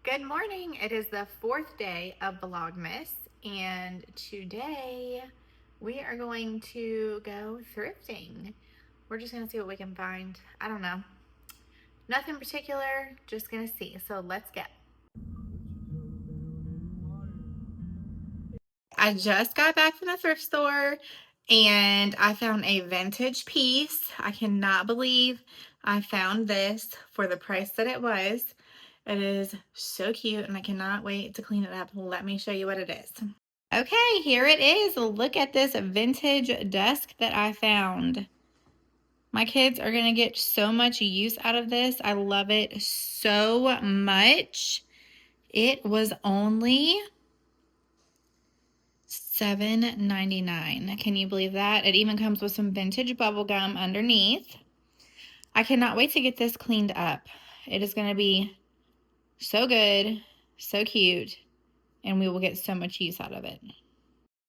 Good morning. It is the fourth day of Vlogmas, and today we are going to go thrifting. We're just going to see what we can find. I don't know. Nothing particular, just going to see. So let's go. I just got back from the thrift store and I found a vintage piece. I cannot believe I found this for the price that it was. It is so cute and I cannot wait to clean it up. Let me show you what it is. Okay, here it is. Look at this vintage desk that I found. My kids are going to get so much use out of this. I love it so much. It was only $7.99. Can you believe that? It even comes with some vintage bubble gum underneath. I cannot wait to get this cleaned up. It is going to be so good, so cute, and we will get so much use out of it.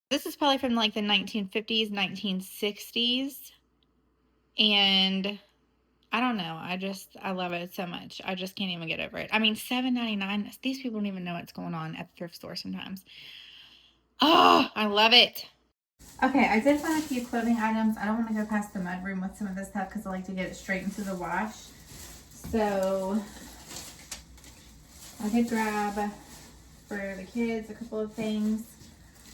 This is probably from like the 1950s, 1960s, and I don't know. I love it so much. I just can't even get over it. I mean, $7.99. These people don't even know what's going on at the thrift store sometimes. Oh, I love it. Okay, I did find a few clothing items. I don't want to go past the mudroom with some of this stuff because I like to get it straight into the wash. So I did grab for the kids a couple of things.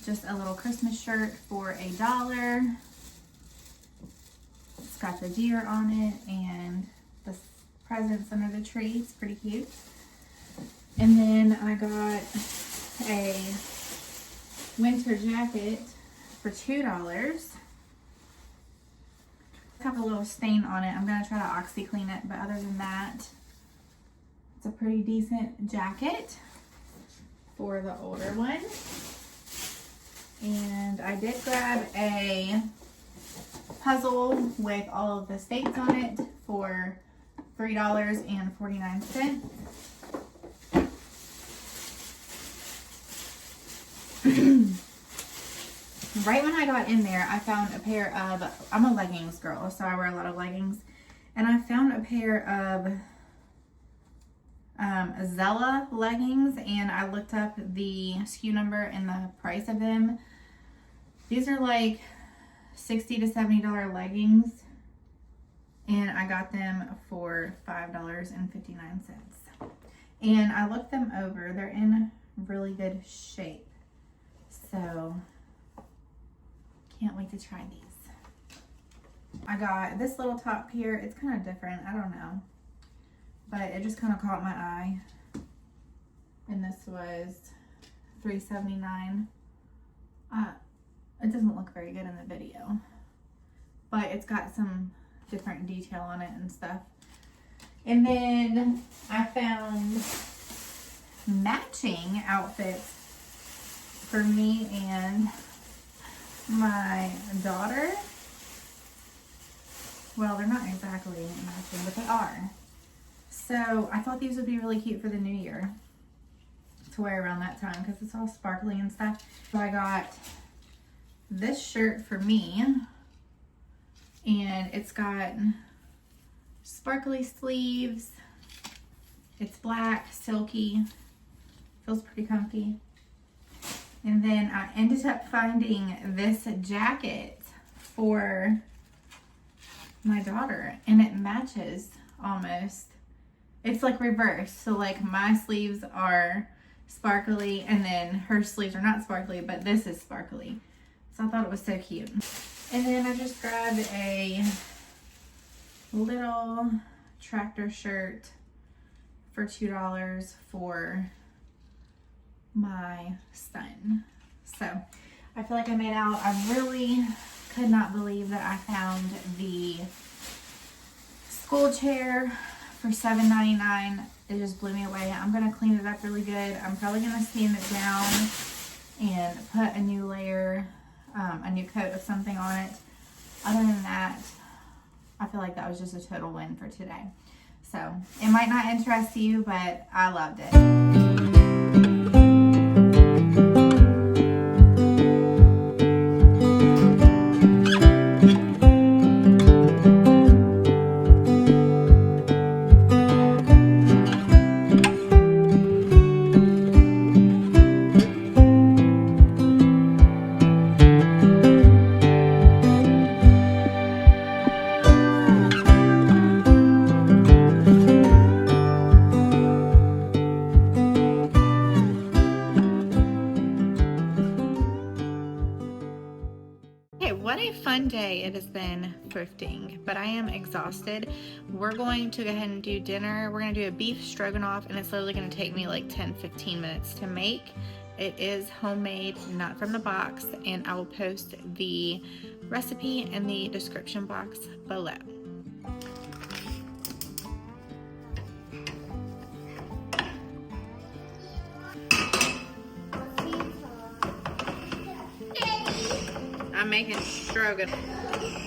Just a little Christmas shirt for $1. It's got the deer on it and the presents under the tree. It's pretty cute. And then I got a winter jacket for $2. It's got a little stain on it. I'm going to try to OxyClean it, but other than that, it's a pretty decent jacket for the older one. And I did grab a puzzle with all of the states on it for $3.49. Right when I got in there, I found a pair of, I'm a leggings girl, so I wear a lot of leggings, and I found a pair of Zella leggings, and I looked up the SKU number and the price of them. These are like $60 to $70 leggings, and I got them for $5.59. And I looked them over. They're in really good shape, so can't wait to try these. I got this little top here. It's kind of different. I don't know, but it just kind of caught my eye, and this was $3.79. It doesn't look very good in the video, but it's got some different detail on it and stuff. And then I found matching outfits for me and my daughter. Well, they're not exactly matching, but they are. So I thought these would be really cute for the new year to wear around that time because it's all sparkly and stuff. So I got this shirt for me, and it's got sparkly sleeves. It's black, silky, feels pretty comfy. And then I ended up finding this jacket for my daughter, and it matches almost. It's like reversed, so like my sleeves are sparkly and then her sleeves are not sparkly, but this is sparkly. So I thought it was so cute. And then I just grabbed a little tractor shirt for $2 for my son. So I feel like I made out. I really could not believe that I found the school chair for $7.99. It just blew me away. I'm going to clean it up really good. I'm probably going to sand it down and put a new layer, a new coat of something on it. Other than that, I feel like that was just a total win for today. So it might not interest you, but I loved it. one day it has been thrifting, but I am exhausted. We're going to go ahead and do dinner. We're going to do a beef stroganoff, and it's literally going to take me like 10-15 minutes to make. It is homemade, not from the box, and I will post the recipe in the description box below. I'm making stroganoff.